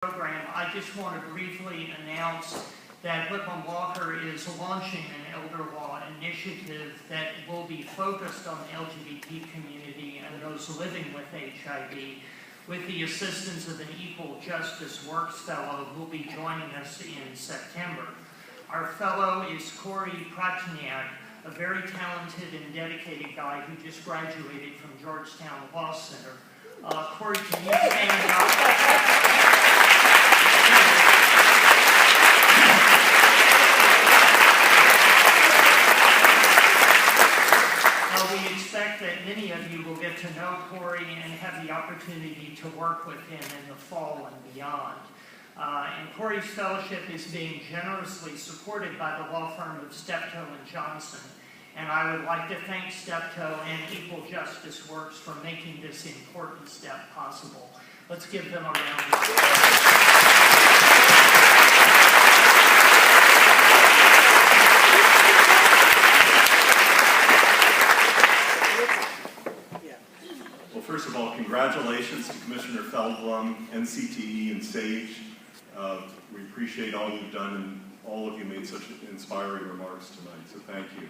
program, I just want to briefly announce that Whitman Walker is launching an elder law initiative that will be focused on the LGBT community and those living with HIV, with the assistance of an Equal Justice Works Fellow who will be joining us in September. Our fellow is Corey Pratchniak, a very talented and dedicated guy who just graduated from Georgetown Law Center. Corey, can you stand up? We expect that many of you will get to know Corey and have the opportunity to work with him in the fall and beyond. And Corey's fellowship is being generously supported by the law firm of Steptoe & Johnson. And I would like to thank Steptoe and Equal Justice Works for making this important step possible. Let's give them a round of applause. Well, first of all, congratulations to Commissioner Feldblum, NCTE, and SAGE. We appreciate all you've done, and all of you made such inspiring remarks tonight, so thank you.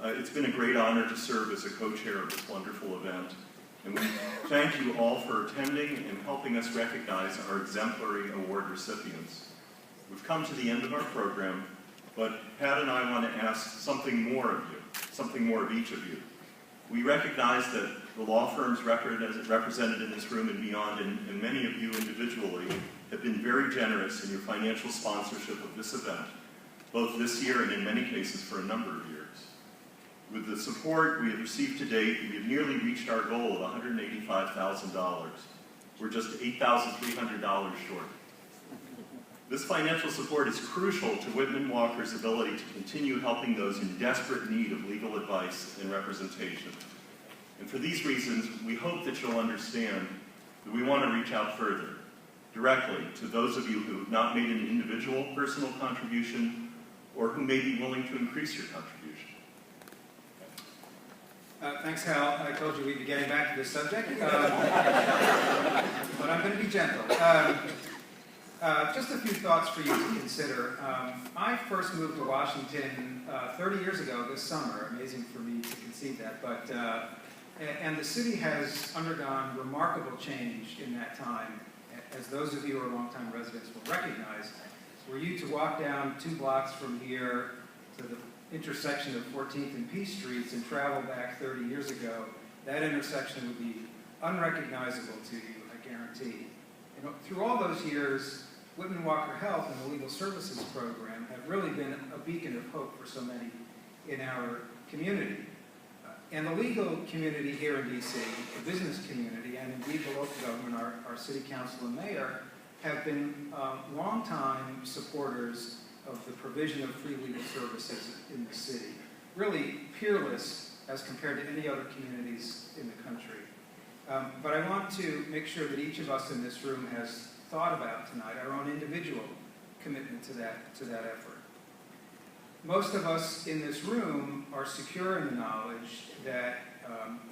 It's been a great honor to serve as a co-chair of this wonderful event, and we thank you all for attending and helping us recognize our exemplary award recipients. We've come to the end of our program, but Pat and I want to ask something more of you, something more of each of you. We recognize that the law firms represented in this room and beyond, and many of you individually, have been very generous in your financial sponsorship of this event, both this year and in many cases for a number of years. With the support we have received to date, we have nearly reached our goal of $185,000. We're just $8,300 short. This financial support is crucial to Whitman Walker's ability to continue helping those in desperate need of legal advice and representation. And for these reasons, we hope that you'll understand that we want to reach out further, directly to those of you who have not made an individual personal contribution or who may be willing to increase your contribution. Thanks, Hal. I told you we'd be getting back to this subject, but I'm going to be gentle. Just a few thoughts for you to consider. I first moved to Washington 30 years ago this summer. Amazing for me to conceive that, but and the city has undergone remarkable change in that time, as those of you who are longtime residents will recognize. Were you to walk down 2 blocks from here to the intersection of 14th and Peace Streets and travel back 30 years ago, that intersection would be unrecognizable to you, I guarantee. And through all those years, Whitman Walker Health and the Legal Services Program have really been a beacon of hope for so many in our community. And the legal community here in D.C., the business community, and indeed the local government, our city council and mayor, have been longtime supporters of the provision of free legal services in the city. Really peerless as compared to any other communities in the country. But I want to make sure that each of us in this room has thought about tonight our own individual commitment to that effort. Most of us in this room are secure in the knowledge that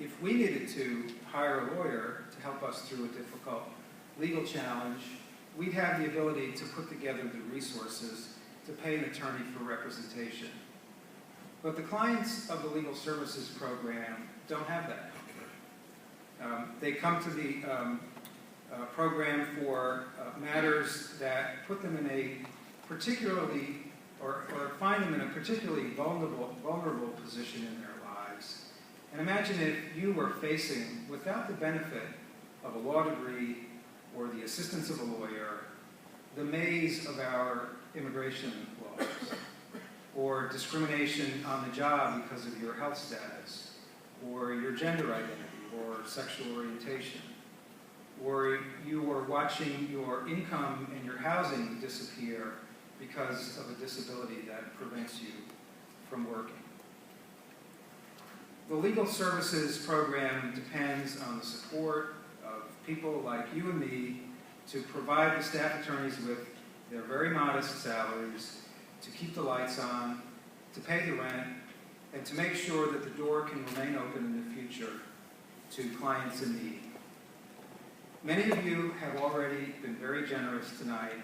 if we needed to hire a lawyer to help us through a difficult legal challenge, we'd have the ability to put together the resources to pay an attorney for representation. But the clients of the Legal Services Program don't have that comfort. They come to the program for matters that put them in a particularly, or find them in a particularly vulnerable position in their lives. And imagine if you were facing, without the benefit of a law degree or the assistance of a lawyer, the maze of our immigration laws, or discrimination on the job because of your health status, or your gender identity, or sexual orientation, or you were watching your income and your housing disappear because of a disability that prevents you from working. The Legal Services Program depends on the support of people like you and me to provide the staff attorneys with their very modest salaries, to keep the lights on, to pay the rent, and to make sure that the door can remain open in the future to clients in need. Many of you have already been very generous tonight,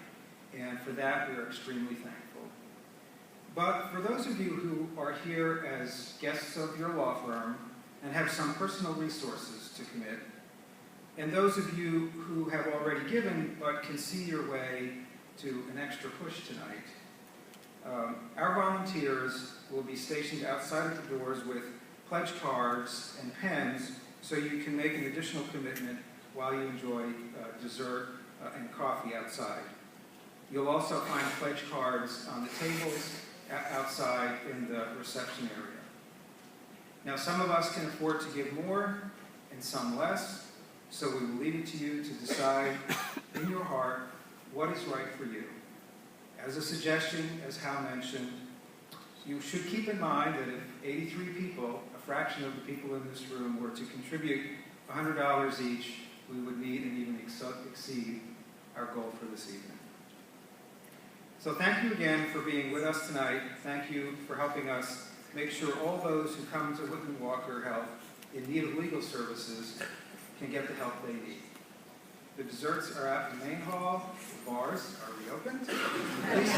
and for that we are extremely thankful. But for those of you who are here as guests of your law firm and have some personal resources to commit, and those of you who have already given but can see your way to an extra push tonight, our volunteers will be stationed outside of the doors with pledge cards and pens so you can make an additional commitment while you enjoy dessert and coffee outside. You'll also find pledge cards on the tables outside in the reception area. Now, some of us can afford to give more and some less, so we will leave it to you to decide in your heart what is right for you. As a suggestion, as Hal mentioned, you should keep in mind that if 83 people, a fraction of the people in this room, were to contribute $100 each, we would meet and even exceed our goal for this evening. So thank you again for being with us tonight. Thank you for helping us make sure all those who come to Whitman Walker Health in need of legal services can get the help they need. The desserts are out in the main hall. The bars are reopened. Please